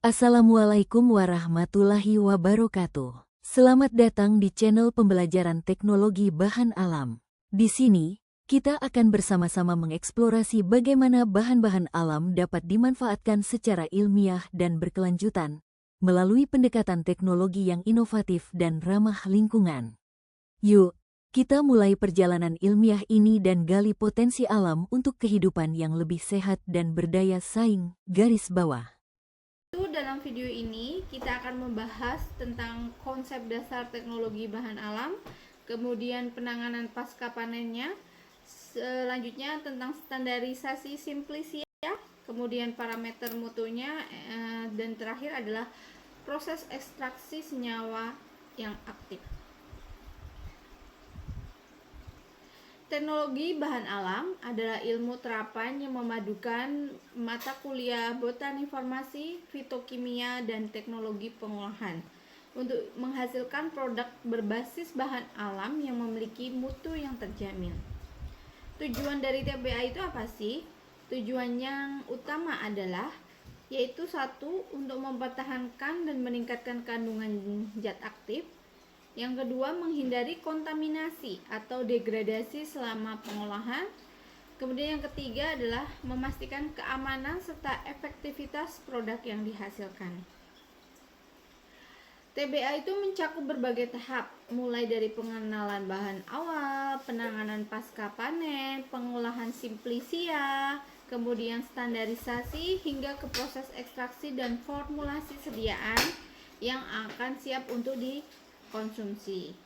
Assalamualaikum warahmatullahi wabarakatuh. Selamat datang di channel pembelajaran teknologi bahan alam. Di sini, kita akan bersama-sama mengeksplorasi bagaimana bahan-bahan alam dapat dimanfaatkan secara ilmiah dan berkelanjutan melalui pendekatan teknologi yang inovatif dan ramah lingkungan. Yuk, kita mulai perjalanan ilmiah ini dan gali potensi alam untuk kehidupan yang lebih sehat dan berdaya saing. Garis bawah. Dalam video ini kita akan membahas tentang konsep dasar teknologi bahan alam, kemudian penanganan pasca panennya, selanjutnya tentang standarisasi simplisia, kemudian parameter mutunya, dan terakhir adalah proses ekstraksi senyawa yang aktif. Teknologi bahan alam adalah ilmu terapan yang memadukan mata kuliah botani farmasi, fitokimia, dan teknologi pengolahan untuk menghasilkan produk berbasis bahan alam yang memiliki mutu yang terjamin. Tujuan dari TBA itu apa sih? Tujuan yang utama adalah yaitu satu, untuk mempertahankan dan meningkatkan kandungan zat aktif. Yang kedua, menghindari kontaminasi atau degradasi selama pengolahan. Kemudian yang ketiga adalah memastikan keamanan serta efektivitas produk yang dihasilkan. TBA itu mencakup berbagai tahap, mulai dari pengenalan bahan awal, penanganan pasca panen, pengolahan simplisia, kemudian standarisasi, hingga ke proses ekstraksi dan formulasi sediaan yang akan siap untuk dikonsumsi.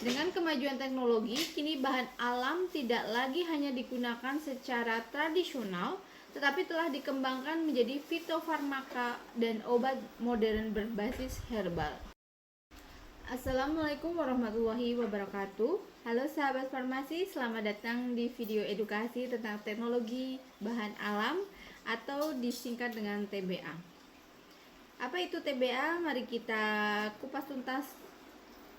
Dengan kemajuan teknologi, kini bahan alam tidak lagi hanya digunakan secara tradisional, tetapi telah dikembangkan menjadi fitofarmaka dan obat modern berbasis herbal. Assalamualaikum warahmatullahi wabarakatuh. Halo sahabat farmasi, selamat datang di video edukasi tentang teknologi bahan alam atau disingkat dengan TBA. Apa itu TBA? Mari kita kupas tuntas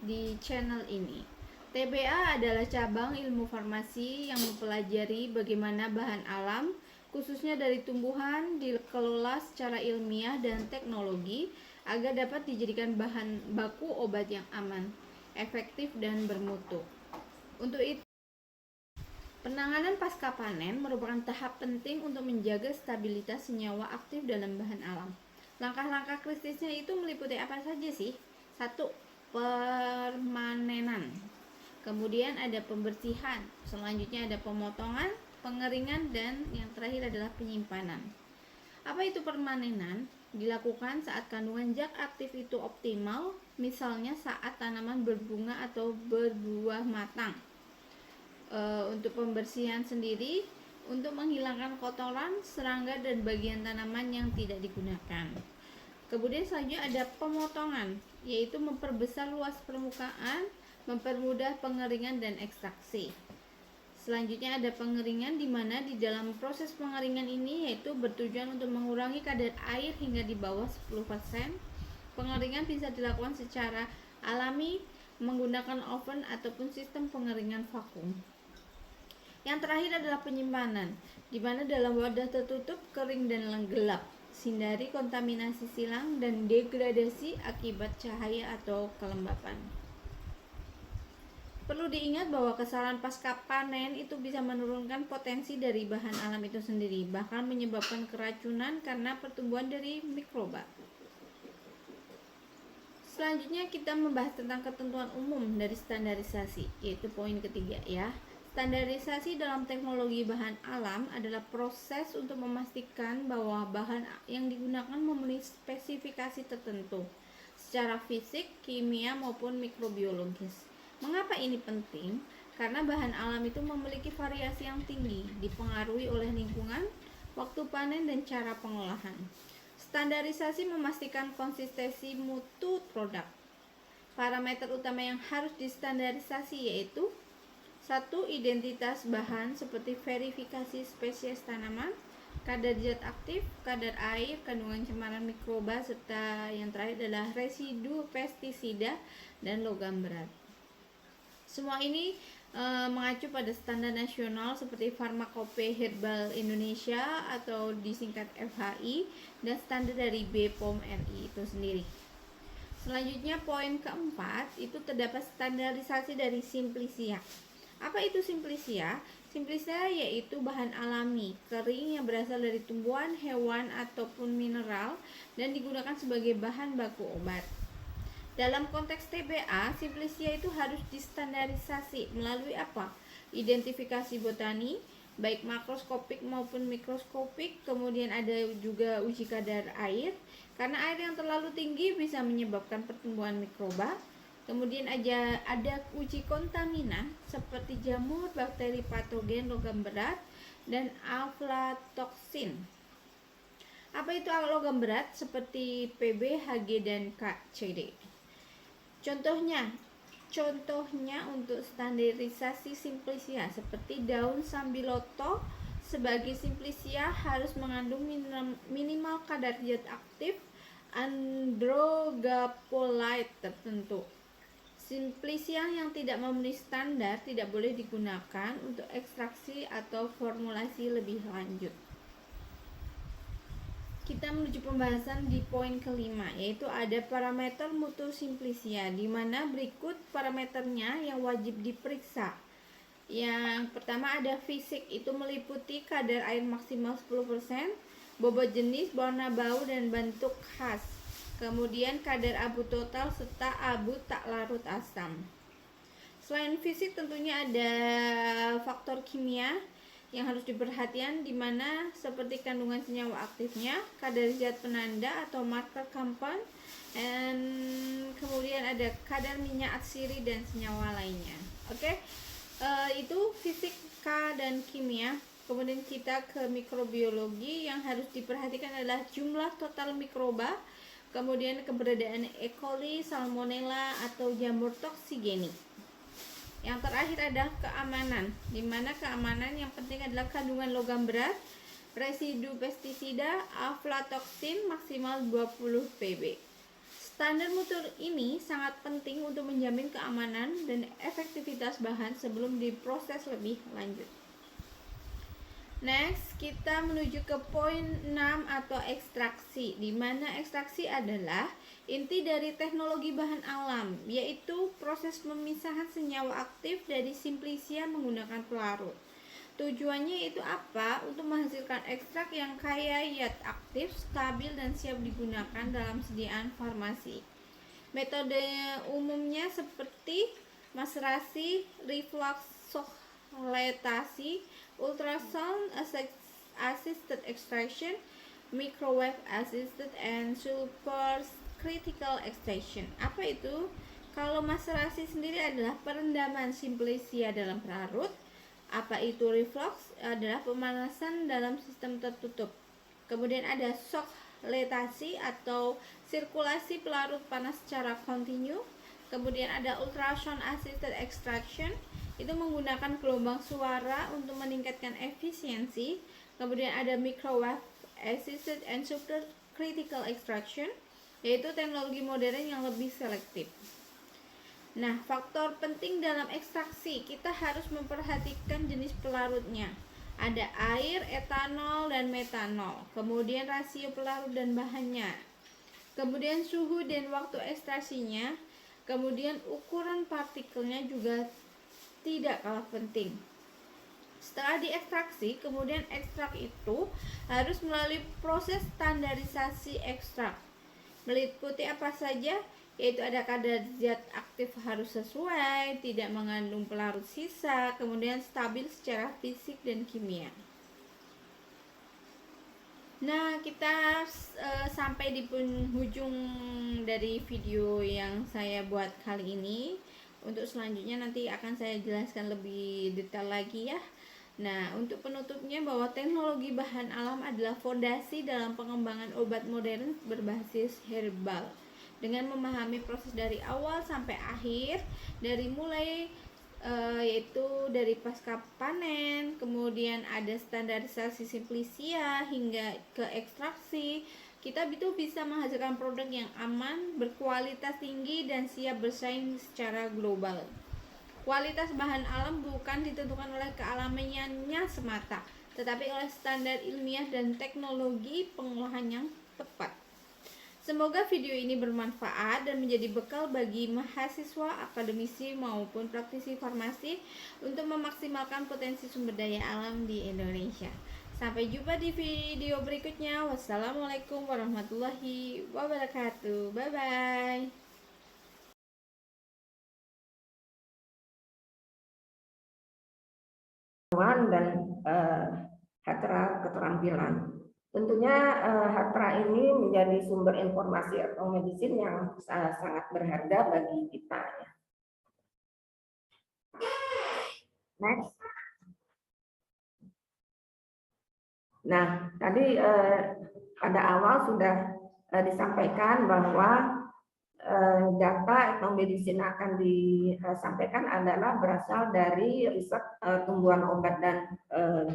di channel ini. TBA adalah cabang ilmu farmasi yang mempelajari bagaimana bahan alam, khususnya dari tumbuhan, dikelola secara ilmiah dan teknologi agar dapat dijadikan bahan baku obat yang aman, efektif, dan bermutu. Untuk itu, penanganan pasca panen merupakan tahap penting untuk menjaga stabilitas senyawa aktif dalam bahan alam. Langkah-langkah kritisnya itu meliputi apa saja sih? 1. Permanenan. Kemudian ada pembersihan. Selanjutnya ada pemotongan, pengeringan, dan yang terakhir adalah penyimpanan. Apa itu permanenan? Dilakukan saat kandungan zat aktif itu optimal, misalnya saat tanaman berbunga atau berbuah matang. Untuk pembersihan sendiri, untuk menghilangkan kotoran, serangga, dan bagian tanaman yang tidak digunakan. Kemudian selanjutnya ada pemotongan, yaitu memperbesar luas permukaan, mempermudah pengeringan dan ekstraksi. Selanjutnya ada pengeringan, di mana di dalam proses pengeringan ini yaitu bertujuan untuk mengurangi kadar air hingga di bawah 10%. Pengeringan bisa dilakukan secara alami menggunakan oven ataupun sistem pengeringan vakum. Yang terakhir adalah penyimpanan, di mana dalam wadah tertutup, kering, dan gelap. Hindari kontaminasi silang dan degradasi akibat cahaya atau kelembapan. Perlu diingat bahwa kesalahan pasca panen itu bisa menurunkan potensi dari bahan alam itu sendiri, bahkan menyebabkan keracunan karena pertumbuhan dari mikroba. Selanjutnya kita membahas tentang ketentuan umum dari standarisasi, yaitu poin ketiga ya. Standarisasi dalam teknologi bahan alam adalah proses untuk memastikan bahwa bahan yang digunakan memenuhi spesifikasi tertentu secara fisik, kimia, maupun mikrobiologis. Mengapa ini penting? Karena bahan alam itu memiliki variasi yang tinggi, dipengaruhi oleh lingkungan, waktu panen, dan cara pengolahan. Standarisasi memastikan konsistensi mutu produk. Parameter utama yang harus distandarisasi yaitu 1. Identitas bahan seperti verifikasi spesies tanaman, kadar zat aktif, kadar air, kandungan cemaran mikroba, serta yang terakhir adalah residu pestisida dan logam berat. Semua ini mengacu pada standar nasional seperti Pharmacopoeia Herbal Indonesia atau disingkat FHI dan standar dari BPOM RI itu sendiri. Selanjutnya poin keempat itu terdapat standarisasi dari Simplisia. Apa itu Simplisia? Simplisia yaitu bahan alami kering yang berasal dari tumbuhan, hewan ataupun mineral dan digunakan sebagai bahan baku obat. Dalam konteks TBA, Simplisia itu harus distandarisasi melalui apa? Identifikasi botani, baik makroskopik maupun mikroskopik. Kemudian ada juga uji kadar air, karena air yang terlalu tinggi bisa menyebabkan pertumbuhan mikroba. Kemudian ada uji kontaminan seperti jamur, bakteri patogen, logam berat, dan aflatoksin. Apa itu logam berat? Seperti Pb, Hg, dan KCD. Contohnya untuk standarisasi Simplisia seperti daun sambiloto sebagai Simplisia harus mengandung minimal kadar zat aktif androgapolite tertentu. Simplisia yang tidak memenuhi standar tidak boleh digunakan untuk ekstraksi atau formulasi lebih lanjut. Kita menuju pembahasan di poin kelima, yaitu ada parameter mutu Simplisia, di mana berikut parameternya yang wajib diperiksa. Yang pertama ada fisik, itu meliputi kadar air maksimal 10%, bobot jenis, warna, bau, dan bentuk khas. Kemudian kadar abu total serta abu tak larut asam. Selain fisik tentunya ada faktor kimia yang harus diperhatikan, di mana seperti kandungan senyawa aktifnya, kadar zat penanda atau marker compound, dan kemudian ada kadar minyak atsiri dan senyawa lainnya. Oke, itu fisika dan kimia. Kemudian kita ke mikrobiologi, yang harus diperhatikan adalah jumlah total mikroba, kemudian keberadaan E. coli, salmonella atau jamur toksigenik. Yang terakhir adalah keamanan, di mana keamanan yang penting adalah kandungan logam berat, residu pestisida, aflatoksin maksimal 20 Pb. Standar mutu ini sangat penting untuk menjamin keamanan dan efektivitas bahan sebelum diproses lebih lanjut. Next, kita menuju ke poin 6 atau ekstraksi, di mana ekstraksi adalah inti dari teknologi bahan alam, yaitu proses pemisahan senyawa aktif dari Simplisia menggunakan pelarut. Tujuannya itu apa? Untuk menghasilkan ekstrak yang kaya zat aktif, stabil, dan siap digunakan dalam sediaan farmasi. Metode umumnya seperti maserasi, refluxoletasi, ultrasound assisted extraction, microwave assisted, and supercritical extraction. Apa itu? Kalau maserasi sendiri adalah perendaman Simplisia dalam pelarut. Apa itu reflux? Adalah pemanasan dalam sistem tertutup. Kemudian ada shockletasi atau sirkulasi pelarut panas secara kontinu. Kemudian ada ultrasound assisted extraction, itu menggunakan gelombang suara untuk meningkatkan efisiensi. Kemudian ada microwave assisted and supercritical extraction, yaitu teknologi modern yang lebih selektif. Nah, faktor penting dalam ekstraksi, kita harus memperhatikan jenis pelarutnya. Ada air, etanol, dan metanol. Kemudian rasio pelarut dan bahannya. Kemudian suhu dan waktu ekstraksinya. Kemudian ukuran partikelnya juga tidak kalah penting. Setelah diekstraksi, kemudian ekstrak itu harus melalui proses standarisasi ekstrak. Meliputi apa saja? Yaitu ada kadar zat aktif harus sesuai, tidak mengandung pelarut sisa, kemudian stabil secara fisik dan kimia. Nah, kita sampai di penghujung dari video yang saya buat kali ini. Untuk selanjutnya nanti akan saya jelaskan lebih detail lagi ya. Nah, untuk penutupnya bahwa teknologi bahan alam adalah fondasi dalam pengembangan obat modern berbasis herbal. Dengan memahami proses dari awal sampai akhir, dari mulai yaitu dari pasca panen, kemudian ada standarisasi Simplisia hingga ke ekstraksi, kita itu bisa menghasilkan produk yang aman, berkualitas tinggi, dan siap bersaing secara global. Kualitas bahan alam bukan ditentukan oleh kealamiannya semata, tetapi oleh standar ilmiah dan teknologi pengolahan yang tepat. Semoga video ini bermanfaat dan menjadi bekal bagi mahasiswa, akademisi, maupun praktisi farmasi untuk memaksimalkan potensi sumber daya alam di Indonesia. Sampai jumpa di video berikutnya. Wassalamualaikum warahmatullahi wabarakatuh. Bye-bye. Dan Hatra keterampilan. Tentunya Hatra ini menjadi sumber informasi atau medicine yang sangat berharga bagi kita. Next. Nah, tadi pada awal sudah disampaikan bahwa data etnomedicine akan disampaikan adalah berasal dari riset tumbuhan obat dan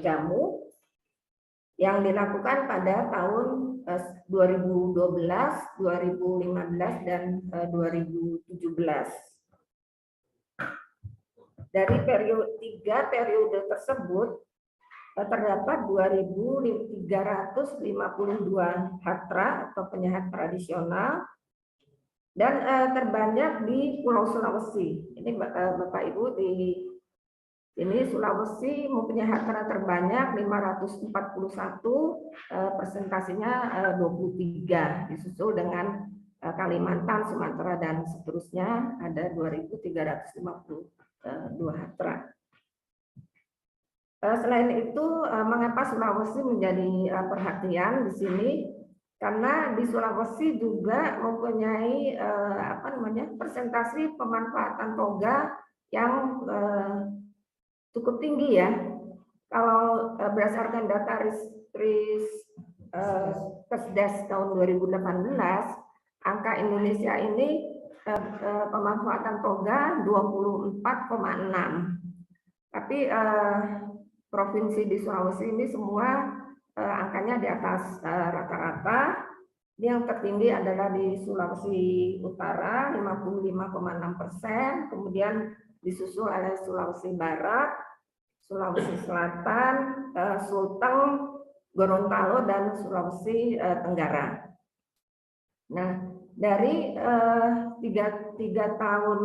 jamu yang dilakukan pada tahun 2012, 2015, dan 2017. Dari tiga periode tersebut terdapat 2.352 hatra atau penyehat tradisional dan terbanyak di Pulau Sulawesi. Ini Bapak Ibu di sini Sulawesi mempunyai hatra terbanyak 541, persentasinya 23, disusul dengan Kalimantan, Sumatera, dan seterusnya ada 2.352 hatra. Selain itu, mengapa Sulawesi menjadi perhatian di sini? Karena di Sulawesi juga mempunyai persentase pemanfaatan toga yang cukup tinggi ya. Kalau berdasarkan data Kesdes tahun 2018, angka Indonesia ini pemanfaatan toga 24,6. Tapi provinsi di Sulawesi ini semua angkanya di atas rata-rata. Yang tertinggi adalah di Sulawesi Utara 55,6%, kemudian disusul oleh Sulawesi Barat, Sulawesi Selatan, Sulteng, Gorontalo, dan Sulawesi Tenggara. Nah, dari tiga tahun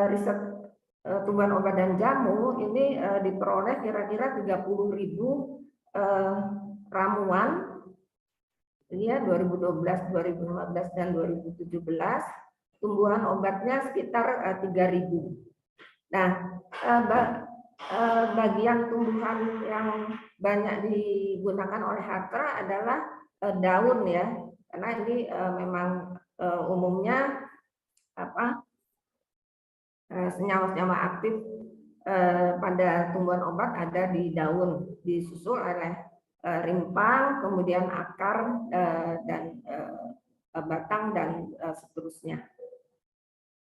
riset tumbuhan obat dan jamu ini diperoleh kira-kira 30.000 ramuan ya 2012, 2015, dan 2017. Tumbuhan obatnya sekitar 3.000. Nah, bagian tumbuhan yang banyak digunakan oleh hatra adalah daun ya, karena ini memang umumnya senyawa-senyawa aktif pada tumbuhan obat ada di daun, disusul oleh rimpang, kemudian akar dan batang, dan seterusnya.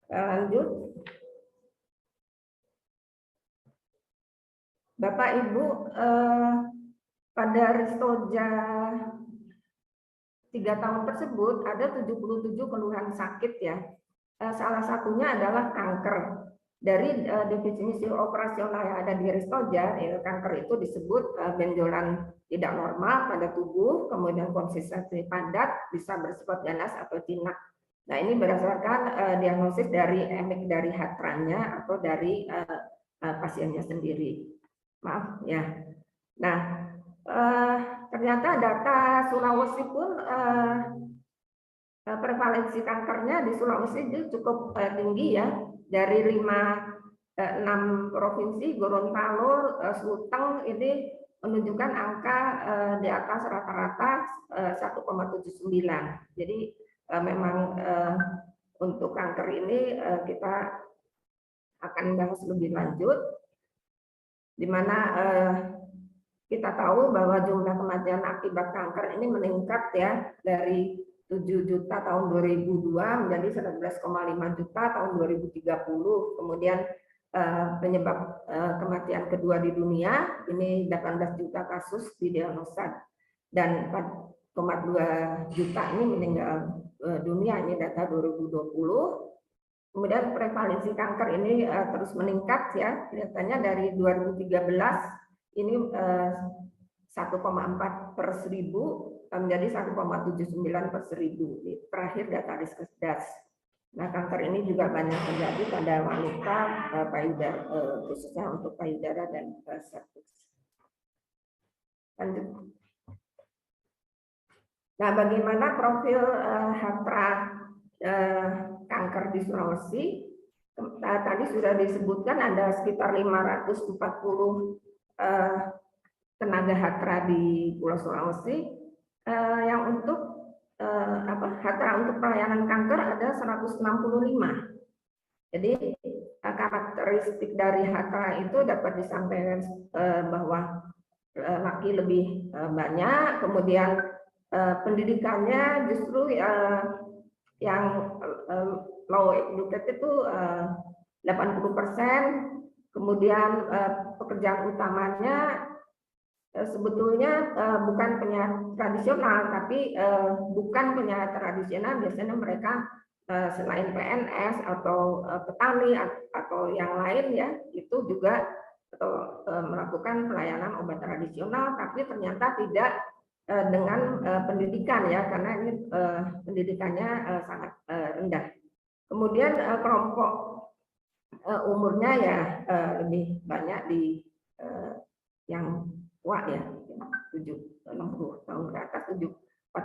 Lanjut. Bapak Ibu, pada Ristoja 3 tahun tersebut ada 77 keluhan sakit ya. Salah satunya adalah kanker. Dari definisi operasional yang ada di Ristoja, kanker itu disebut benjolan tidak normal pada tubuh, kemudian konsistensi padat, bisa bersifat ganas atau jinak. Nah, ini berdasarkan diagnosis dari emik dari hatranya atau dari pasiennya sendiri. Maaf ya. Nah, ternyata data Sulawesi pun prevalensi kankernya di Sulawesi itu cukup tinggi ya. Dari 6 provinsi, Gorontalo, Sulteng ini menunjukkan angka di atas rata-rata 1,79. Jadi memang untuk kanker ini kita akan bahas lebih lanjut, di mana kita tahu bahwa jumlah kematian akibat kanker ini meningkat ya dari 7 juta tahun 2002 menjadi 11,5 juta tahun 2030. Kemudian penyebab kematian kedua di dunia ini 18 juta kasus didiagnosa dan 4,2 juta ini meninggal dunia, ini data 2020. Kemudian prevalensi kanker ini terus meningkat ya, kelihatannya dari 2013 ini 1,4 per 1000 menjadi 1,79 per 1000. Terakhir data Riskesdas. Nah, kanker ini juga banyak terjadi pada wanita, payudara, khususnya untuk payudara dan serviks. Lanjut. Nah, bagaimana profil HATRA kanker di Sulawesi? Tadi sudah disebutkan ada sekitar 540 tenaga HATRA di Pulau Sulawesi. Yang untuk HATRA untuk pelayanan kanker ada 165. Jadi karakteristik dari HATRA itu dapat disampaikan bahwa laki lebih banyak, kemudian pendidikannya justru yang low educated itu 80%, kemudian pekerjaan utamanya sebetulnya bukan penyiar tradisional, tapi bukan penyiar tradisional, biasanya mereka selain PNS atau petani atau yang lain ya, itu juga atau melakukan pelayanan obat tradisional, tapi ternyata tidak dengan pendidikan ya, karena ini pendidikannya sangat rendah. Kemudian kelompok umurnya ya lebih banyak di yang tua ya, 60 tahun ke atas, 44,2%.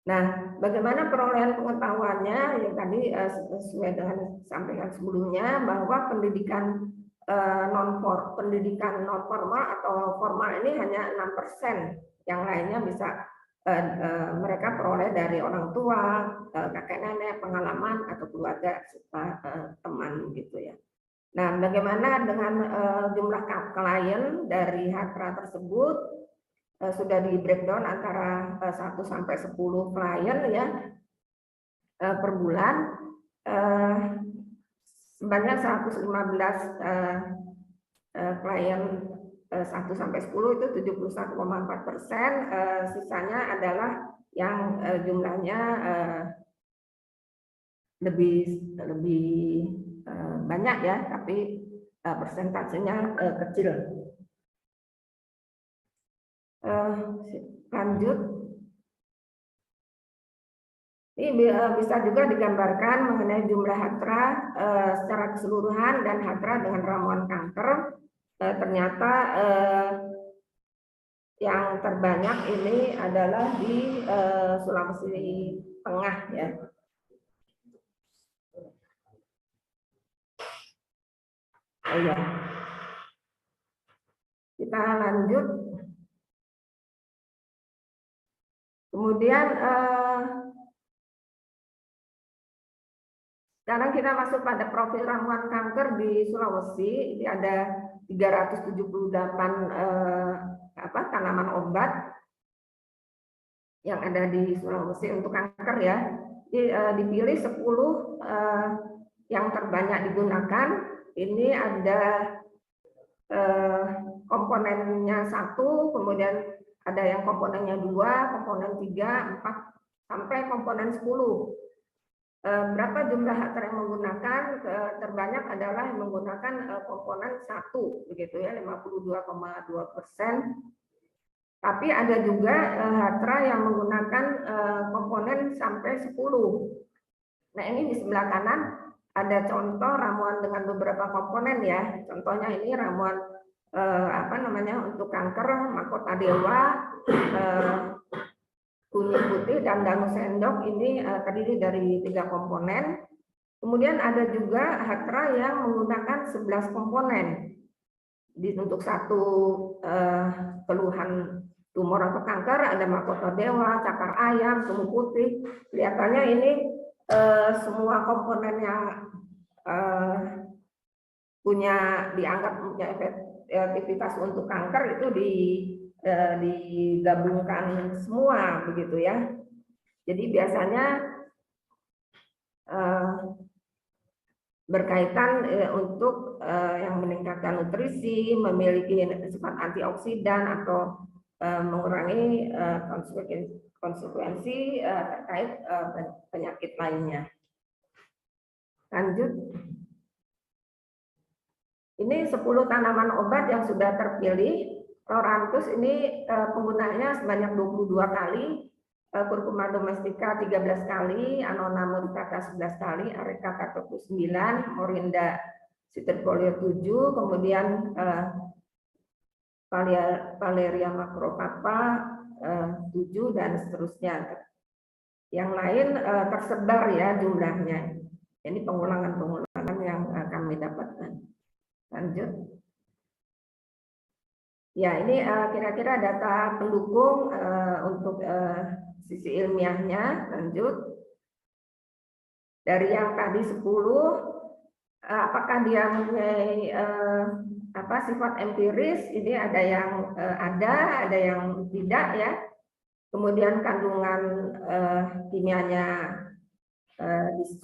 Nah, bagaimana perolehan pengetahuannya? Ya tadi sesuai dengan sampaikan sebelumnya bahwa pendidikan pendidikan non formal atau formal ini hanya 6%, yang lainnya bisa mereka peroleh dari orang tua, kakek nenek, pengalaman atau keluarga serta teman gitu ya. Nah, bagaimana dengan jumlah klien dari HATRA tersebut? Sudah di breakdown antara 1 sampai 10 klien ya per bulan. Sebanyak 115 klien 1 sampai 10 itu 71,4%, sisanya adalah yang jumlahnya lebih banyak ya, tapi persentasenya kecil. Lanjut. Ini bisa juga digambarkan mengenai jumlah HATRA secara keseluruhan dan HATRA dengan ramuan kanker. Ternyata yang terbanyak ini adalah di Sulawesi Tengah ya. Oh ya. Kita lanjut. Kemudian sekarang kita masuk pada profil ramuan kanker di Sulawesi. Ini ada 378 tanaman obat yang ada di Sulawesi untuk kanker ya. Dipilih 10 yang terbanyak digunakan. Ini ada komponennya 1, kemudian ada yang komponennya 2, komponen 3, 4, sampai komponen 10. Berapa jumlah HATRA yang menggunakan? Terbanyak adalah yang menggunakan komponen 1, begitu ya, 52,2%. Tapi ada juga HATRA yang menggunakan komponen sampai 10. Nah, ini di sebelah kanan ada contoh ramuan dengan beberapa komponen ya. Contohnya ini ramuan untuk kanker mahkota dewa, kunyit putih dan danau sendok. Ini terdiri dari 3 komponen. Kemudian ada juga HATRA yang menggunakan 11 komponen untuk satu keluhan tumor atau kanker. Ada mahkota dewa, cakar ayam, sumur putih. Kelihatannya ini semua komponen yang dianggap punya efektivitas untuk kanker itu digabungkan semua begitu ya. Jadi biasanya berkaitan untuk yang meningkatkan nutrisi, memiliki sifat antioksidan atau mengurangi konsekuensi terkait penyakit lainnya. Lanjut. Ini 10 tanaman obat yang sudah terpilih. Loranthus ini penggunaannya sebanyak 22 kali, Curcuma domestica 13 kali, Annona muricata 11 kali, Areca catopus 9, Morinda citrifolia 7, kemudian Valeria macropapa 7 dan seterusnya. Yang lain tersebar ya jumlahnya. Ini pengulangan-pengulangan yang kami dapatkan. Lanjut. Ya, ini kira-kira data pendukung untuk sisi ilmiahnya. Lanjut. Dari yang tadi 10, apakah dia mempunyai sifat empiris? Ini ada yang ada yang tidak ya. Kemudian kandungan kimianya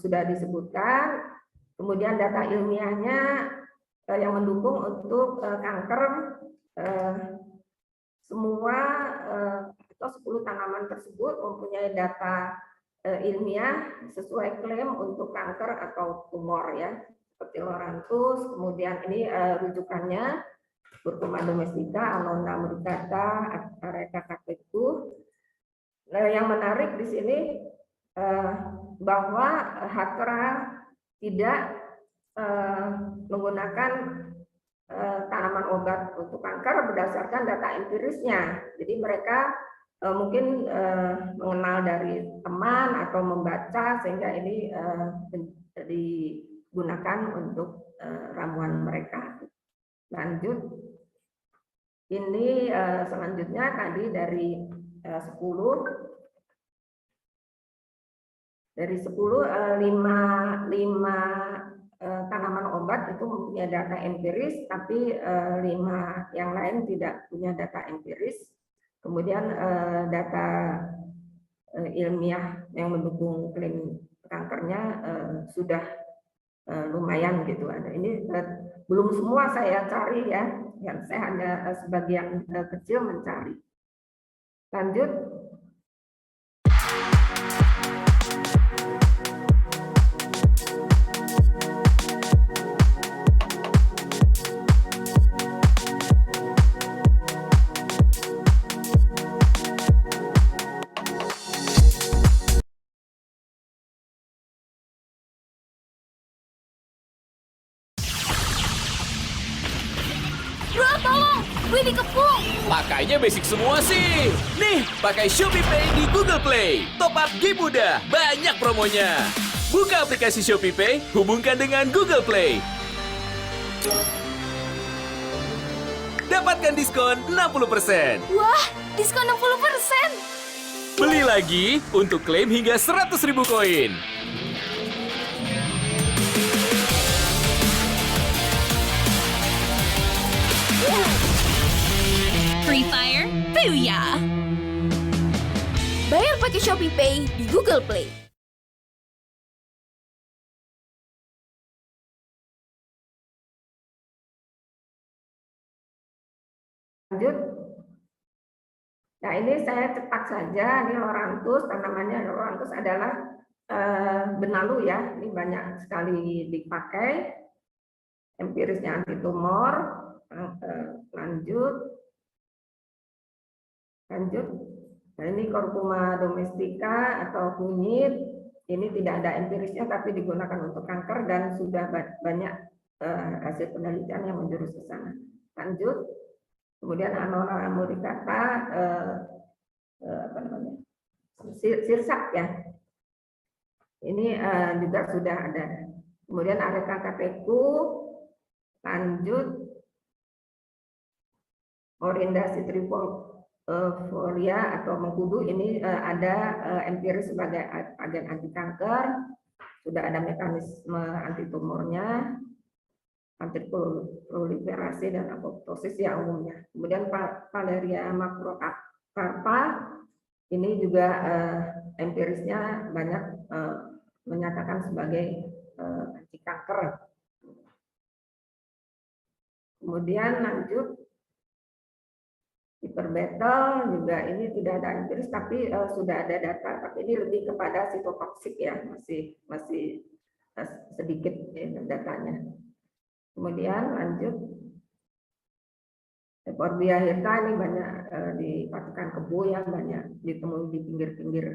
sudah disebutkan. Kemudian data ilmiahnya yang mendukung untuk kanker, semua atau 10 tanaman tersebut mempunyai data ilmiah sesuai klaim untuk kanker atau tumor ya, seperti Loranthus. Kemudian ini rujukannya Curcuma domestica, Annona muricata, Areca catopus. Yang menarik di sini bahwa Hatra tidak menggunakan tanaman obat untuk kanker berdasarkan data empirisnya. Jadi mereka mungkin mengenal dari teman atau membaca sehingga ini digunakan untuk ramuan mereka. Lanjut. Ini selanjutnya tadi dari 10 5 tanaman obat itu mempunyai data empiris, tapi 5 yang lain tidak punya data empiris. Kemudian data ilmiah yang mendukung klaim kankernya sudah lumayan gitu. Ini belum semua saya cari ya, yang saya hanya sebagian kecil mencari. Lanjut. Bro, tolong! Gue dikepung! Pakainya basic semua sih. Nih, pakai Shopee Pay di Google Play. Top up game mudah, banyak promonya. Buka aplikasi Shopee Pay, hubungkan dengan Google Play. Dapatkan diskon 60%. Wah, diskon 60%! Beli lagi untuk klaim hingga 100.000 koin. Free Fire, Booyah! Bayar pakai Shopee Pay di Google Play. Lanjut. Nah, ini saya cetak saja. Ini Loranthus, tanamannya Loranthus adalah benalu ya. Ini banyak sekali dipakai. Empirisnya anti tumor. Lanjut. Nah, ini Curcuma domestica atau kunyit. Ini tidak ada empirisnya tapi digunakan untuk kanker dan sudah banyak hasil penelitian yang menjurus ke sana. Lanjut. Kemudian Annona muricata sirsak ya. Ini juga sudah ada. Kemudian Areca catopus. Lanjut. Morinda citrifolia atau mengkudu, ini ada empiris sebagai agen anti kanker, sudah ada mekanisme anti tumornya, anti proliferasi dan apoptosis ya umumnya. Kemudian Valeria macrocarpa, ini juga empirisnya banyak menyatakan sebagai anti kanker. Kemudian lanjut. Hiperbetel juga ini tidak ada empiris tapi sudah ada data, tapi ini lebih kepada sitotoksik ya, masih sedikit datanya. Kemudian lanjut, Euphorbia hirta ini banyak dikatakan kebo ya, banyak ditemui di pinggir-pinggir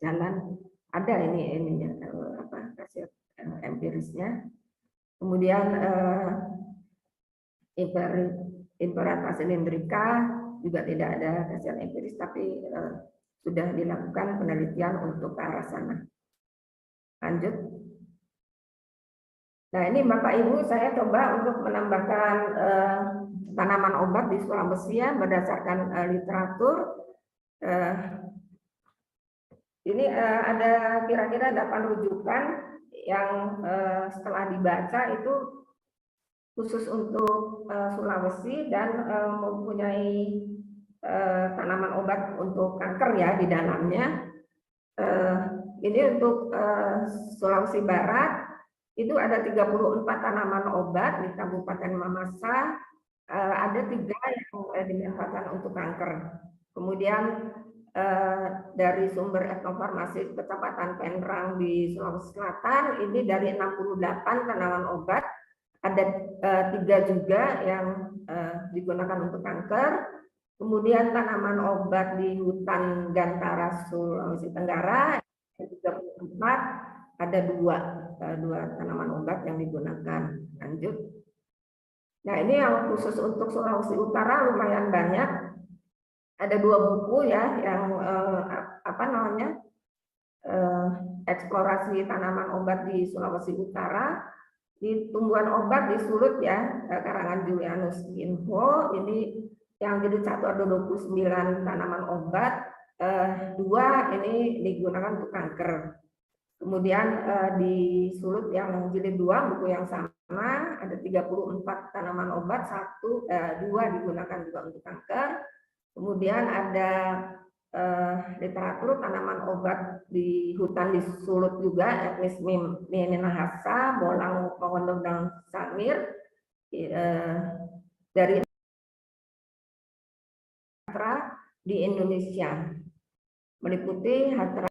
jalan. Ada ininya hasil empirisnya. Kemudian Imperata cylindrica juga tidak ada hasil empiris, tapi sudah dilakukan penelitian untuk ke arah sana. Lanjut. Nah, ini Bapak Ibu, saya coba untuk menambahkan tanaman obat di Sulawesi ya, berdasarkan literatur. Ini ada kira-kira 8 rujukan yang setelah dibaca itu khusus untuk Sulawesi dan mempunyai tanaman obat untuk kanker ya di dalamnya. Ini untuk Sulawesi Barat itu ada 34 tanaman obat di Kabupaten Mamasa, ada 3 yang dimanfaatkan untuk kanker. Kemudian dari sumber etnofarmasi Kecamatan Penrang di Sulawesi Selatan ini dari 68 tanaman obat ada 3 juga yang digunakan untuk kanker. Kemudian tanaman obat di hutan Gantara Sulawesi Tenggara 34 ada 2 tanaman obat yang digunakan. Lanjut. Nah, ini yang khusus untuk Sulawesi Utara lumayan banyak. Ada 2 buku ya yang eksplorasi tanaman obat di Sulawesi Utara. Di tumbuhan obat di Sulut ya, karangan Julianus Info, ini yang jilid 1 ada 29 tanaman obat, 2 ini digunakan untuk kanker. Kemudian di Sulut yang jilid 2 buku yang sama ada 34 tanaman obat, 2 digunakan juga untuk kanker. Kemudian ada literatur tanaman obat di hutan di Sulut juga, etnis Minahasa, Bolang, Pawandong, dan Samir dari di Indonesia, meliputi Hatra